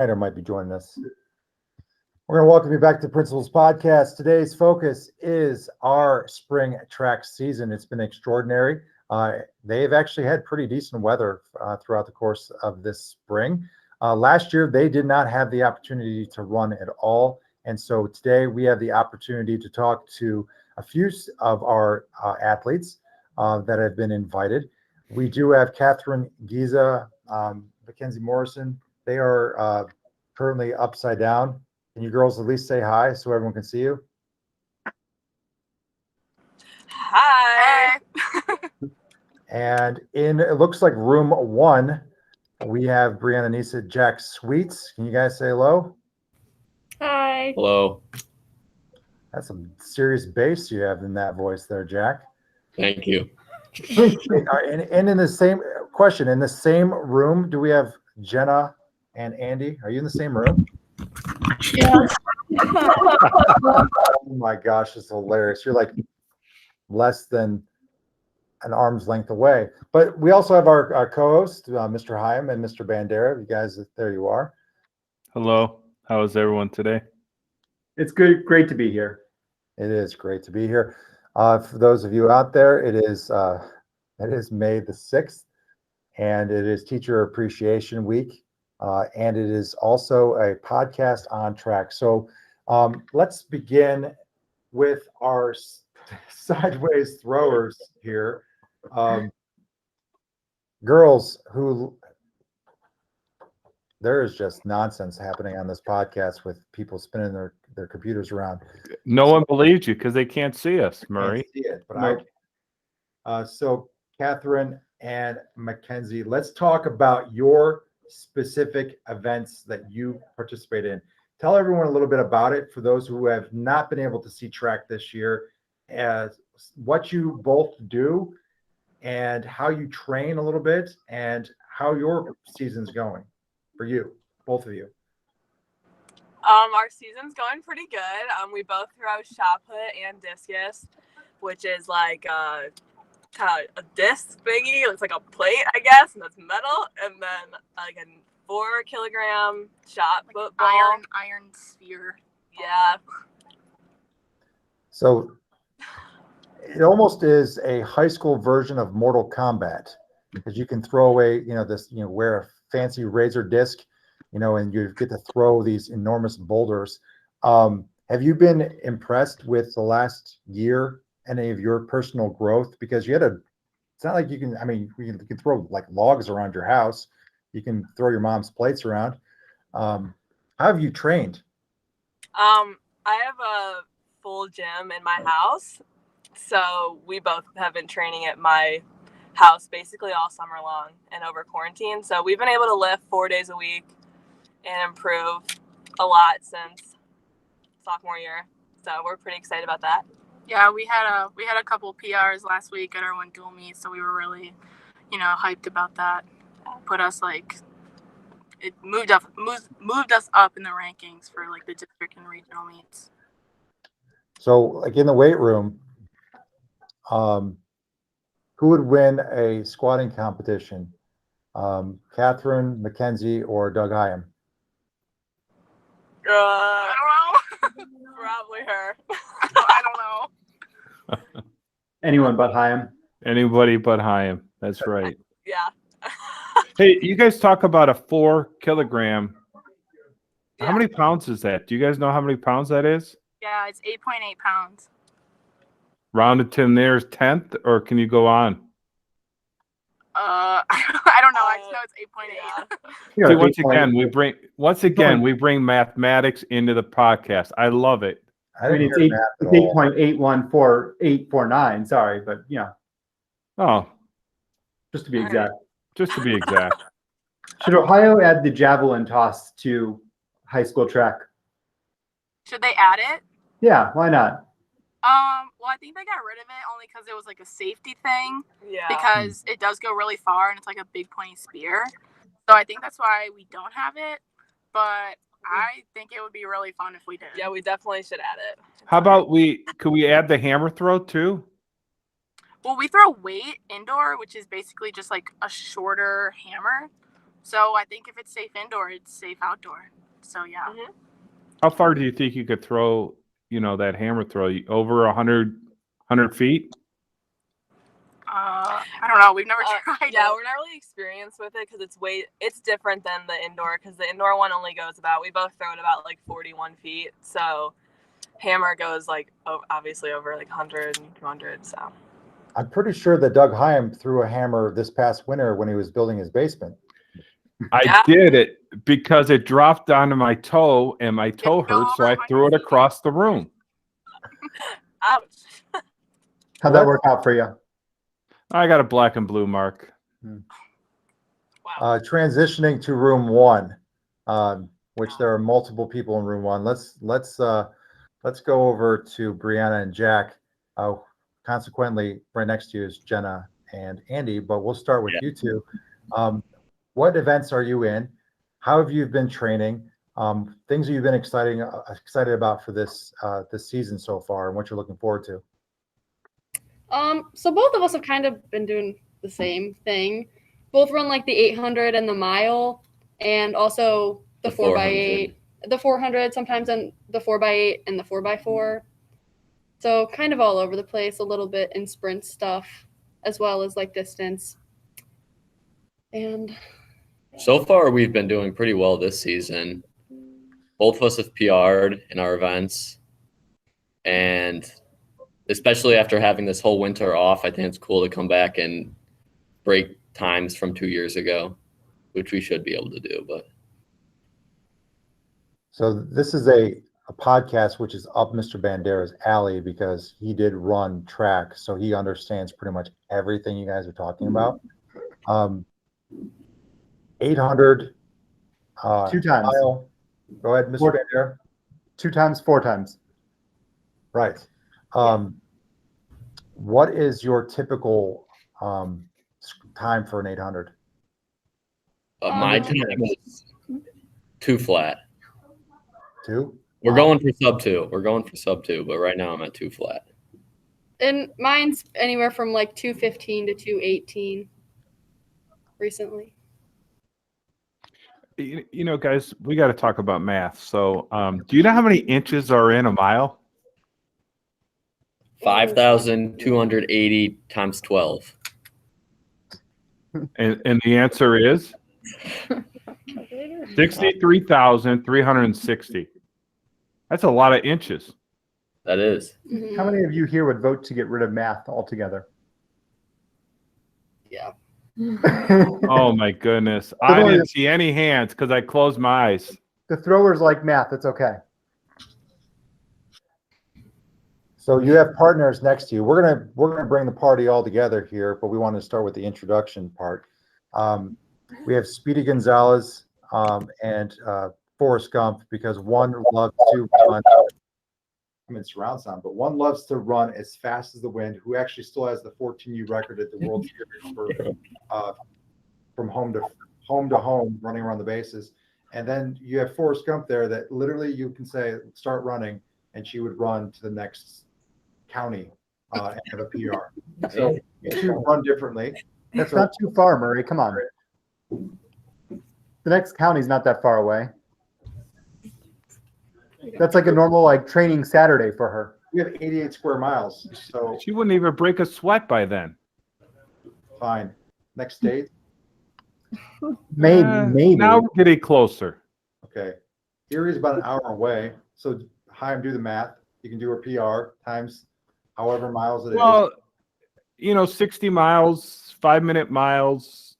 Ryder might be joining us. We're going to welcome you back to Principals Podcast. Today's focus is our spring track season. It's been extraordinary. They've actually had pretty decent weather throughout the course of this spring. Last year, they did not have the opportunity to run at all. And so today we have the opportunity to talk to a few of our athletes that have been invited. We do have Catherine Giza, Mackenzie Morrison. They are currently upside down. Can you girls at least say hi so everyone can see you? Hi. And it looks like room 1, we have Brianna Nisa, Jack Sweets. Can you guys say hello? Hi. Hello. That's some serious bass you have in that voice there, Jack. Thank you. And in the same question, in the same room, do we have Jenna and Andy? Are you in the same room? Yeah. Oh my gosh, it's hilarious. You're like less than an arm's length away. But we also have our co-host, Mr. Hyam and Mr. Bandera. You guys, there you are. Hello. How is everyone today? It's good. Great to be here. It is great to be here. For those of you out there, it is May the 6th, and it is Teacher Appreciation Week, and it is also a podcast on track. So let's begin with our sideways throwers here. Girls who, there is just nonsense happening on this podcast with people spinning their computers around. No one believes you because they can't see us, Murray. Can't see it, but I can. So Catherine and Mackenzie, let's talk about your specific events that you participate in. Tell everyone a little bit about it for those who have not been able to see track this year, as what you both do and how you train a little bit and how your season's going for you, both of you. Our season's going pretty good. We both throw shot put and discus, which is like kind of a disc thingy. It's like a plate, I guess, and that's metal. And then like a 4 kilogram shot put ball. Iron sphere. Yeah. So it almost is a high school version of Mortal Kombat, because you can throw away, wear a fancy razor disc, and you get to throw these enormous boulders. Have you been impressed with the last year, any of your personal growth? Because it's not like you can throw like logs around your house. You can throw your mom's plates around. How have you trained? I have a full gym in my house. So we both have been training at my house basically all summer long and over quarantine. So we've been able to lift 4 days a week and improve a lot since sophomore year. So we're pretty excited about that. Yeah, we had a couple PRs last week at our one dual meet, so we were really, hyped about that. Put us it moved us up in the rankings for like the district and regional meets. So like in the weight room, who would win a squatting competition? Catherine, Mackenzie, or Doug Hyam? I don't know. Probably her. I don't know. Anyone but Hyam. Anybody but Hyam. That's right. Yeah. Hey, you guys talk about a 4 kilogram. Yeah. How many pounds is that? Do you guys know how many pounds that is? Yeah, it's 8.8 pounds. Rounded to the nearest tenth, or can you go on? I don't know. I just know it's 8.8. Yeah. See, once again, we bring mathematics into the podcast. I love it. It's 8.814,849. Sorry, but Oh, just to be exact. just to be exact. Should Ohio add the javelin toss to high school track? Should they add it? Yeah, why not? Well, I think they got rid of it only because it was like a safety thing. Yeah. Because it does go really far and it's like a big pointy spear. So I think that's why we don't have it. But I think it would be really fun if we did. Yeah, we definitely should add it. How about could we add the hammer throw too? Well, we throw weight indoor, which is basically just like a shorter hammer. So I think if it's safe indoor, it's safe outdoor. So yeah. Mhm. How far do you think you could throw, that hammer throw? Over 100 feet? I don't know. We've never tried Yeah, it. we're not really experienced with it because it's different than the indoor, because the indoor one only goes about, we both throw it about like 41 feet. So hammer goes like obviously over like 100 and 200. So I'm pretty sure that Doug Hyam threw a hammer this past winter when he was building his basement. I did it because it dropped onto my toe and my toe hurt, so I threw it across the room. ouch. How'd that work out for you? I got a black and blue mark. Wow. Transitioning to room one, which there are multiple people in room one. Let's go over to Brianna and Jack. Consequently, right next to you is Jenna and Andy, but we'll start with you two. What events are you in? How have you been training? Things that you've been excited about for this season so far, and what you're looking forward to. So both of us have kind of been doing the same thing. Both run like the 800 and the mile, and also the 4x8, the 400 sometimes, and the 4x8 and the 4x4. So kind of all over the place, a little bit in sprint stuff, as well as like distance. And so far, we've been doing pretty well this season. Both of us have PR'd in our events, and especially after having this whole winter off, I think it's cool to come back and break times from 2 years ago, which we should be able to do. But so this is a podcast which is up Mr. Bandera's alley because he did run track, so he understands pretty much everything you guys are talking about. 800. 2 times. Mile. Go ahead, Mr. Bandera. 2 times, 4 times. Right. What is your typical time for an 800? my time is 2 flat. 2? We're going for sub 2. We're going for sub 2, but right now I'm at 2 flat. And mine's anywhere from like 215 to 218 recently. Guys, we got to talk about math. So do you know how many inches are in a mile? 5,280 times 12. And the answer is 63,360. That's a lot of inches. That is. Mm-hmm. How many of you here would vote to get rid of math altogether? Yeah. Oh my goodness. I didn't see any hands because I closed my eyes. The throwers like math. It's okay. So you have partners next to you. We're gonna bring the party all together here, but we want to start with the introduction part. We have Speedy Gonzalez and Forrest Gump, because one loves to run. I'm in surround sound, but one loves to run as fast as the wind. Who actually still has the 14U record at the World Series for from home to home, running around the bases. And then you have Forrest Gump there that literally you can say start running, and she would run to the next county and have a PR. So you two run differently. That's not too far, Murray. Come on. The next county's not that far away. That's like a normal training Saturday for her. We have 88 square miles, so She wouldn't even break a sweat by then. fine. Next state, Maybe. Now we're getting closer. okay. Erie's about an hour away, so Chaim, do the math. You can do her PR times however miles it is. Well, 60 miles, 5-minute miles,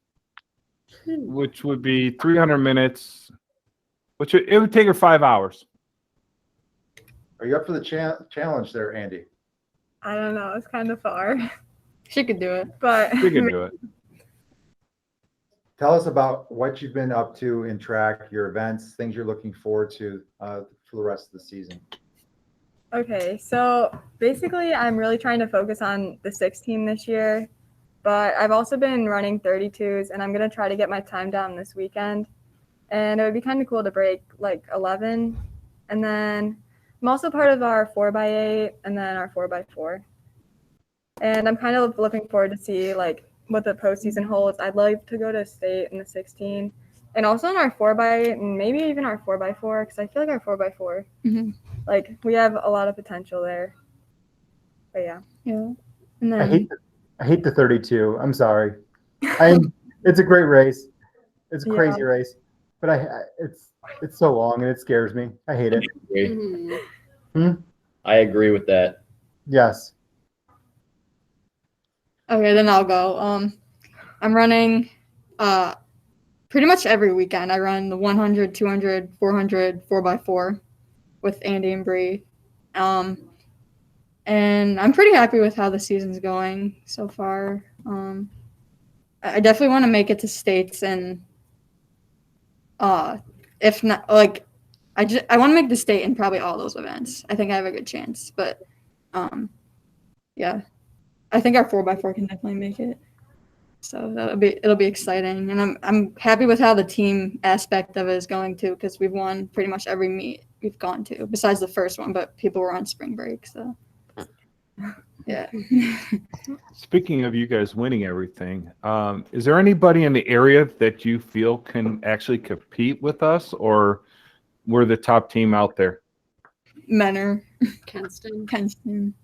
which would be 300 minutes, which it would take her 5 hours. Are you up for the challenge there, Andy? I don't know. It's kind of far, She could do it. but We can do it. Tell us about what you've been up to in track, your events, things you're looking forward to for the rest of the season. okay. So basically, I'm really trying to focus on the 16 this year, but I've also been running 32s, and I'm gonna try to get my time down this weekend. And it would be kind of cool to break like 11, and then I'm also part of our 4x8 and then our 4x4. And I'm kind of looking forward to see what the postseason holds. I'd love to go to state in the 16, and also in our 4x8 and maybe even our 4x4 because I feel like our 4x4 like we have a lot of potential there. But yeah. Yeah. And I then hate the 32. I'm sorry. It's a great race. It's a crazy race, but it's so long and it scares me. I hate it. I agree with that. Yes. okay, then I'll go. I'm running pretty much every weekend. I run the 100, 200, 400, 4x4 with Andy and Bree. And I'm pretty happy with how the season's going so far. I definitely want to make it to states, and if not, like, I want to make the state in probably all those events. I think I have a good chance, but yeah, I think our 4x4 can definitely make it. So it'll be exciting, and I'm happy with how the team aspect of it is going too, because we've won pretty much every meet we've gone to, besides the first one, but people were on spring break, so yeah. Speaking of you guys winning everything, is there anybody in the area that you feel can actually compete with us, or we're the top team out there? Menor, Kenston.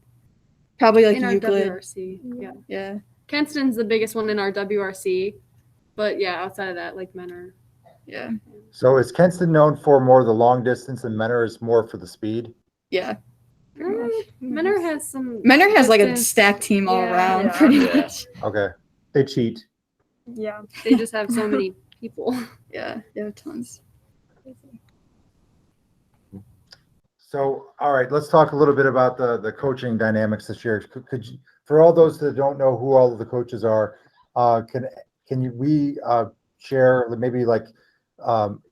probably like In our Euclid. WRC. Yeah. Kenston's the biggest one in our WRC. But yeah, outside of that, like Menor. Yeah. So is Kenston known for more of the long distance and Menor is more for the speed? Yeah. Menor has some. Menor has like a distance. stacked team all Yeah. around, Yeah. pretty Yeah. much. Okay. They cheat. Yeah. They just have so many people. Yeah, they have tons. So, all right, let's talk a little bit about the coaching dynamics this year. Could you, for all those that don't know who all of the coaches are, we share maybe like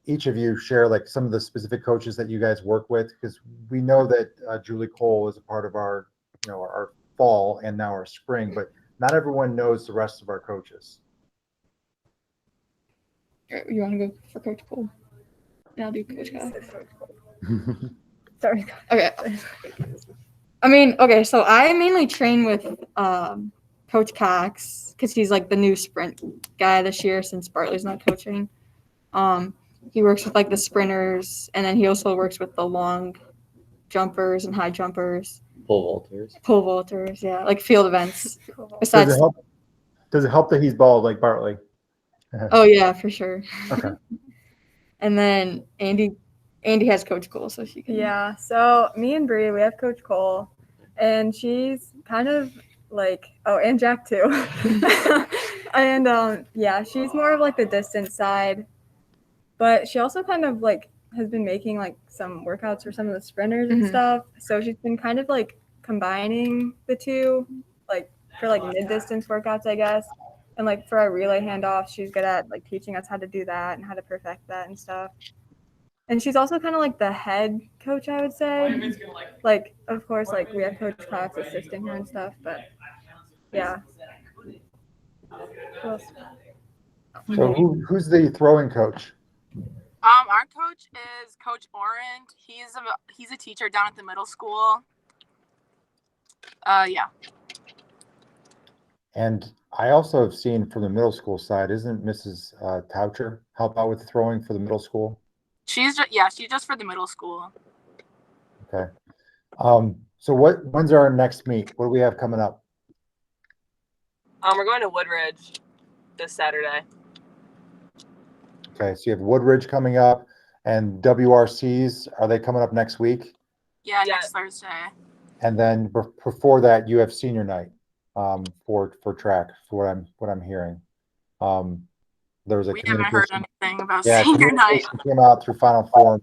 each of you share like some of the specific coaches that you guys work with, because we know that Julie Cole is a part of our our fall and now our spring, but not everyone knows the rest of our coaches. You want to go for Coach Cole? Yeah, I'll do Coach Kyle. Sorry. Okay. I mean, okay, so I mainly train with Coach Cox because he's like the new sprint guy this year since Bartley's not coaching. He works with like the sprinters, and then he also works with the long jumpers and high jumpers. Pole vaulters, yeah, like field events. Does Besides, it help that he's bald like Bartley? oh yeah, for sure. Okay. And then Andy has Coach Cole, so she can. Yeah. So me and Bree, we have Coach Cole, and she's kind of like and Jack too. And yeah, she's more of like the distance side, but she also kind of like has been making like some workouts for some of the sprinters and stuff. So she's been kind of like combining the two, like for like mid-distance workouts, I guess. And like for our relay handoffs, she's good at like teaching us how to do that and how to perfect that and stuff. And she's also kind of like the head coach, I would say. Like, of course, like we have Coach Cox assisting her and stuff, but yeah. Who else? So who's the throwing coach? Our coach is Coach Orand. He's a teacher down at the middle school. Yeah. And I also have seen from the middle school side, isn't Mrs. Toucher help out with throwing for the middle school? She's just for the middle school. Okay. So when's our next meet? What do we have coming up? We're going to Woodridge this Saturday. Okay, so you have Woodridge coming up, and WRCs, are they coming up next week? Yeah, next Thursday. And then before that, you have senior night for track, for what I'm hearing. There was a we haven't heard anything about yeah, senior night. Came out through Final Four.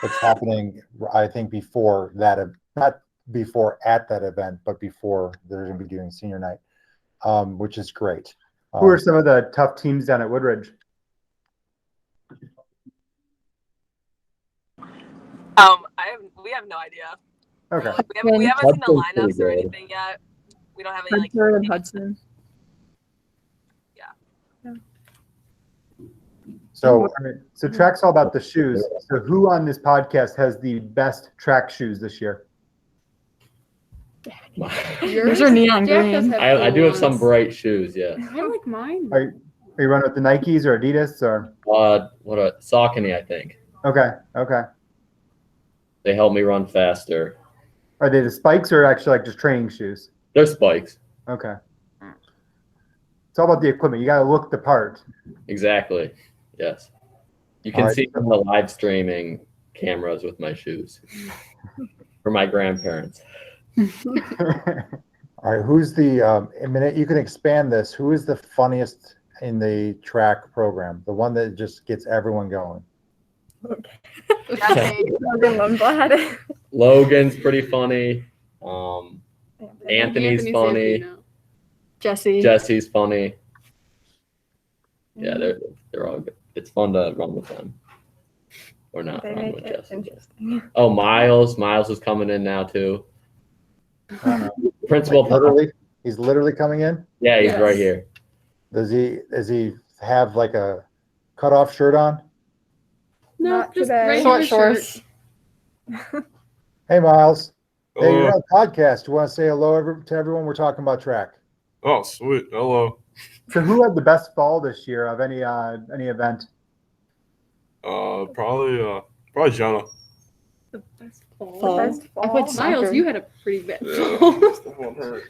It's happening, I think, before that, not before at that event, but before they're going to be doing senior night, which is great. Who are some of the tough teams down at Woodridge? We have no idea. Okay. We haven't seen the Hudson's pretty lineups or good. anything yet. We don't have any like. Hartford and Hudson. So, So track's all about the shoes. So who on this podcast has the best track shoes this year? Yours are neon Jack does green. have I do cool have some ones. bright shoes, yeah. I like mine. Are you running with the Nikes or Adidas or? What a Saucony, I think. Okay. They help me run faster. Are they the spikes or actually like just training shoes? They're spikes. Okay. It's all about the equipment. You got to look the part. Exactly. Yes. You can see from the live streaming cameras with my shoes for my grandparents. All right, who's the, a minute, you can expand this. Who is the funniest in the track program? The one that just gets everyone going? Logan Lundblad. Logan's pretty funny. Anthony's funny. Jesse. Jesse's funny. Yeah, they're all good. It's fun to run with them. Or not They run make with it Jesse. interesting. Oh, Miles. Miles is coming in now too. Principal. Like he's literally coming in? Yeah, he's Yes. right here. Does he have like a cutoff shirt on? No, Not just today. regular Short shirt. shorts. Hey, Miles. Hey, Hello. you're on a podcast. You want to say hello to everyone? We're talking about track. Oh, sweet. Hello. So who had the best fall this year of any event? Probably Jenna. The best fall. Fall. Best I fall. put Miles, soccer. you had a pretty bad Yeah. fall. That one hurt.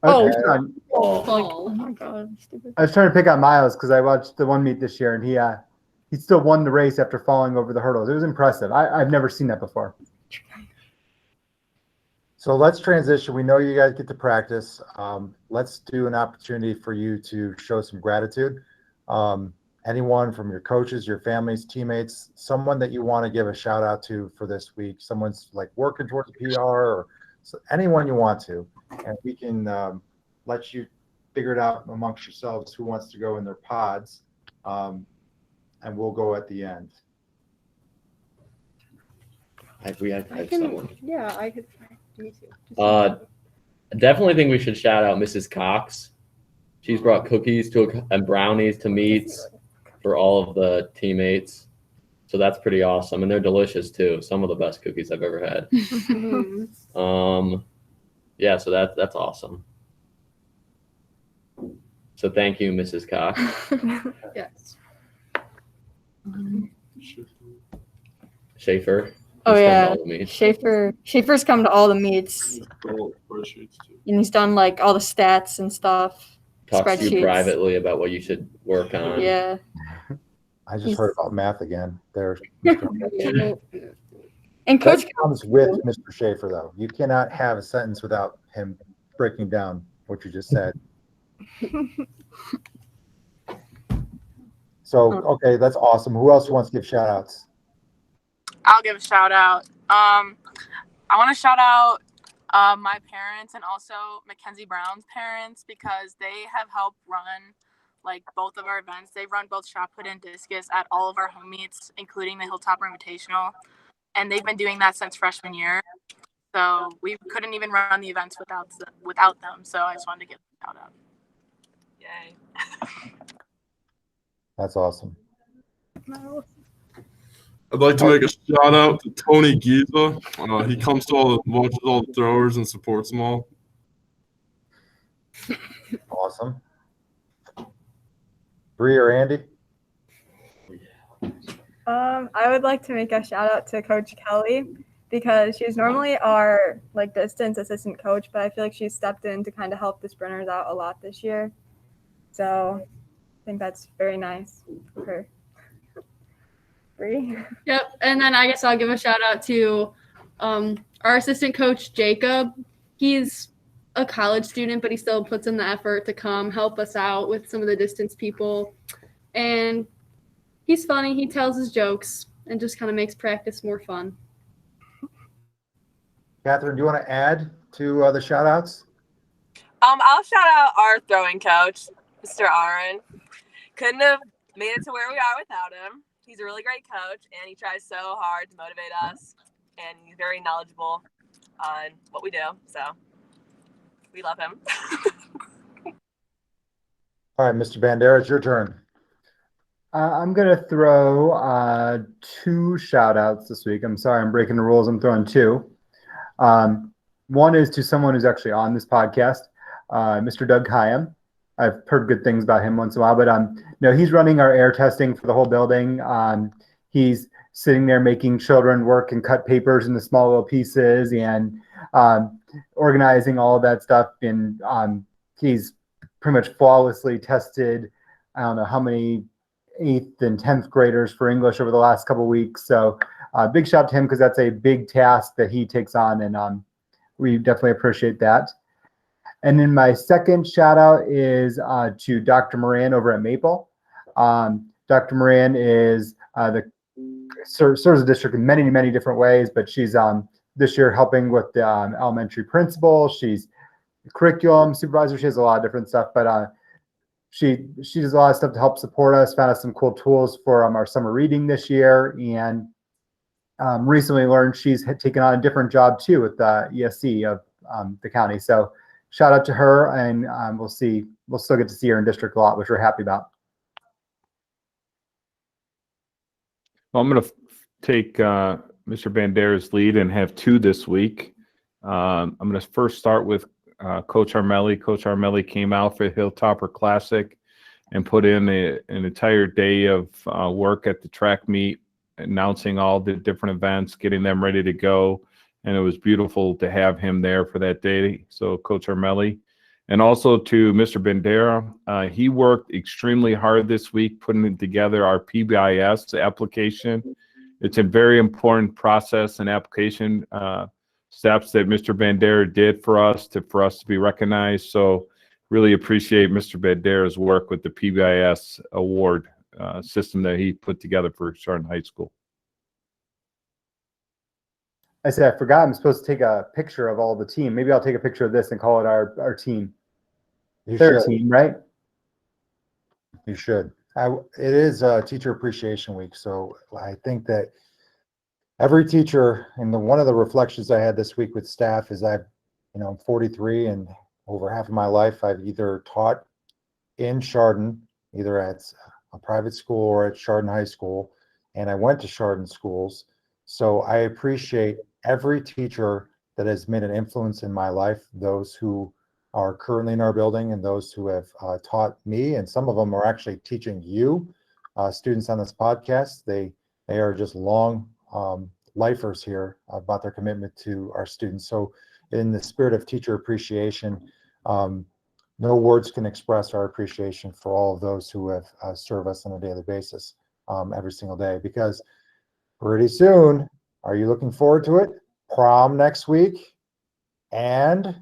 Oh, Like, Oh my god, stupid. I was trying to pick on Miles because I watched the one meet this year and he still won the race after falling over the hurdles. It was impressive. I've never seen that before. So let's transition. We know you guys get to practice. Let's do an opportunity for you to show some gratitude. Anyone from your coaches, your families, teammates, someone that you want to give a shout out to for this week, someone's like working towards a PR or anyone you want to, and we can let you figure it out amongst yourselves who wants to go in their pods, and we'll go at the end. We have I someone. can, yeah, I could. Me too. I definitely think we should shout out Mrs. Cox. She's brought cookies and brownies to meets for all of the teammates. So that's pretty awesome. And they're delicious too. Some of the best cookies I've ever had. Yeah, so that's awesome. So thank you, Mrs. Cox. Yes. Schaefer. Oh, He's come to yeah. all the meets. Schaefer's come to all the meets, Oh, spreadsheets too. and he's done like all the stats and stuff. Talks to you Spreadsheets. privately about what you should work on. Yeah. I just heard about math again. There, And that Coach, comes with Mr. Schaefer, though. You cannot have a sentence without him breaking down what you just said. So, okay, that's awesome. Who else wants to give shout outs? I'll give a shout out. I want to shout out my parents and also Mackenzie Brown's parents because they have helped run like both of our events. They've run both shot put and discus at all of our home meets, including the Hilltopper Invitational, and they've been doing that since freshman year. So we couldn't even run the events without them. So I just wanted to give a shout out. Yay. That's awesome. I'd like to make a shout out to Tony Giza. He comes to watches all the throwers and supports them all. Awesome. Bree or Andy? I would like to make a shout out to Coach Kelly because she's normally our like distance assistant coach, but I feel like she's stepped in to kind of help the sprinters out a lot this year. So I think that's very nice of her. Bree? Yep. And then I guess I'll give a shout out to our assistant coach, Jacob. He's a college student, but he still puts in the effort to come help us out with some of the distance people. And he's funny. He tells his jokes and just kind of makes practice more fun. Catherine, do you want to add to the shout outs? I'll shout out our throwing coach, Mr. Aaron. Couldn't have made it to where we are without him. He's a really great coach, and he tries so hard to motivate us, and he's very knowledgeable on what we do. So we love him. All right, Mr. Bandera, it's your turn. I'm going to throw 2 shout outs this week. I'm sorry, I'm breaking the rules. I'm throwing 2. One is to someone who's actually on this podcast, Mr. Doug Hyam. I've heard good things about him once in a while, but no, he's running our air testing for the whole building. He's sitting there making children work and cut papers into small little pieces and organizing all of that stuff. And he's pretty much flawlessly tested, I don't know how many 8th and 10th graders for English over the last couple of weeks. So big shout out to him because that's a big task that he takes on, and we definitely appreciate that. And then my second shout out is to Dr. Moran over at Maple. Dr. Moran is serves the district in many, many different ways, but she's this year helping with the elementary principal. She's the curriculum supervisor. She has a lot of different stuff, but she does a lot of stuff to help support us. Found us some cool tools for our summer reading this year, and recently learned she's taken on a different job too with the ESC of the county. So shout out to her, and we'll still get to see her in district a lot, which we're happy about. Well, I'm going to take Mr. Bandera's lead and have two this week. I'm going to first start with Coach Armelli. Coach Armelli came out for Hilltopper Classic and put in an entire day of work at the track meet, announcing all the different events, getting them ready to go. And it was beautiful to have him there for that day. So Coach Armelli. And also to Mr. Bandera, he worked extremely hard this week putting together our PBIS application. It's a very important process and application steps that Mr. Bandera did for us to be recognized. So really appreciate Mr. Bandera's work with the PBIS award system that he put together for Chardon High School. I said I forgot I'm supposed to take a picture of all the team. Maybe I'll take a picture of this and call it our team. Their team, right? You should. It is Teacher Appreciation Week, so I think that every teacher, and one of the reflections I had this week with staff is I'm 43, and over half of my life I've either taught in Chardon, either at a private school or at Chardon High School, and I went to Chardon schools. So I appreciate every teacher that has made an influence in my life, those who are currently in our building and those who have taught me, and some of them are actually teaching you, students on this podcast. They are just long lifers here about their commitment to our students. So in the spirit of teacher appreciation, no words can express our appreciation for all of those who have served us on a daily basis every single day, because pretty soon, are you looking forward to it? Prom next week and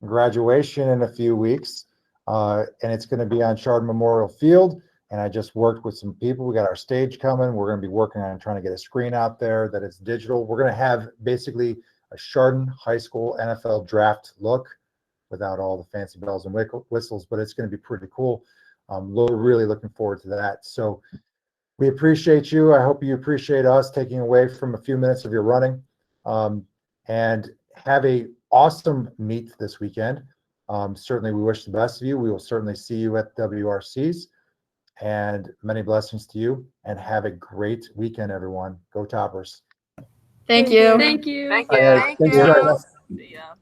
graduation in a few weeks. And it's going to be on Chardon Memorial Field. And I just worked with some people. We got our stage coming. We're going to be working on trying to get a screen out there that it's digital. We're going to have basically a Chardon High School NFL draft look without all the fancy bells and whistles, but it's going to be pretty cool. We're really looking forward to that. So we appreciate you. I hope you appreciate us taking away from a few minutes of your running, and have a awesome meet this weekend. Certainly we wish the best of you. We will certainly see you at WRCs, and many blessings to you, and have a great weekend, everyone. Go Toppers. Thank you. Thank you. Thank you. Thanks for joining us. See ya.